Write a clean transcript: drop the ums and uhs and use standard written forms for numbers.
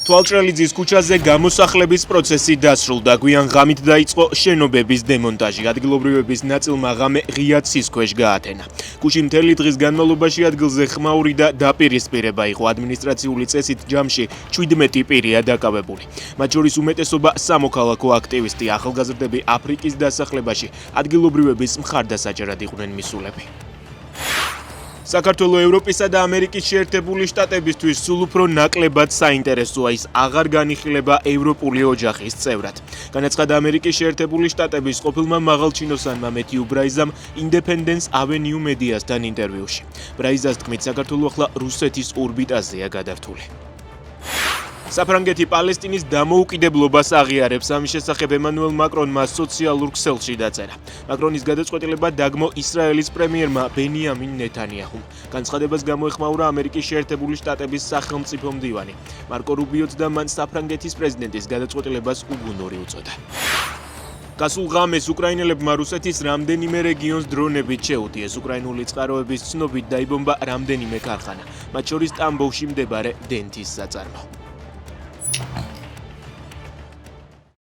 თვალჭრელიძის ქუჩაზე გამოსახლების პროცესი დასრულდა. გვიან ღამით დაიწყო შენობების დემონტაჟი. ადგილობრივების ნაწილმა ღამე ღიად ცის ქვეშ გაათენა. ქუჩი მთელი დღის განმავლობაში ადგილზე ხმაური და დაპირისპირება იყო. ადმინისტრაციული წესით ჯამში 17 პირია დაკავებული. მათ შორის უმეტესობა სამოქალაქო აქტივისტი. ახალგაზრდები აფრიკის დასახლებაში ადგილობრივების მხარდასაჭერად იყვნენ მისულები. საქართველოს ევროპისა და ამერიკის შეერთებული შტატებისთვის სულ უფრო ნაკლებად საინტერესოა ის აღარ განიხილება ევროპული ოჯახის წევრად. განაცხადა ამერიკის შეერთებული შტატების ყოფილმა მაღალჩინოსანმა მეთიუ ბრაიზამ ინდეპენდენს ავენიუ მედიასთან ინტერვიუში. ბრაიზას თქმით, საქართველოს ახლა რუსეთის ორბიტაზეა გადართული. საფრანგეთი პალესტინის დამოუკიდებლობას აღიარებს. ამის შესახებ ემანუელ მაკრონმა სოციალურ ქსელში დაწერა. მაკრონის გადაწყვეტილება დაგმო ისრაელის პრემიერმა ბენიამინ ნეთანიაჰუმ. განცხადებას გამოეხმაურა ამერიკის შეერთებული შტატების სახელმწიფო მდივანი. მარკო რუბიოც და მან საფრანგეთის პრეზიდენტის გადაწყვეტილებას უგუნური უწოდა. გასულ ღამეს უკრაინელებმა რუსეთის რამდენიმე რეგიონს დრონებით შეუტიეს. უკრაინული წყაროების ცნობით დაიბომბა რამდენიმე ქარხანა, მათ შორის ტამბოვში მდებარე დენთის საწარმო.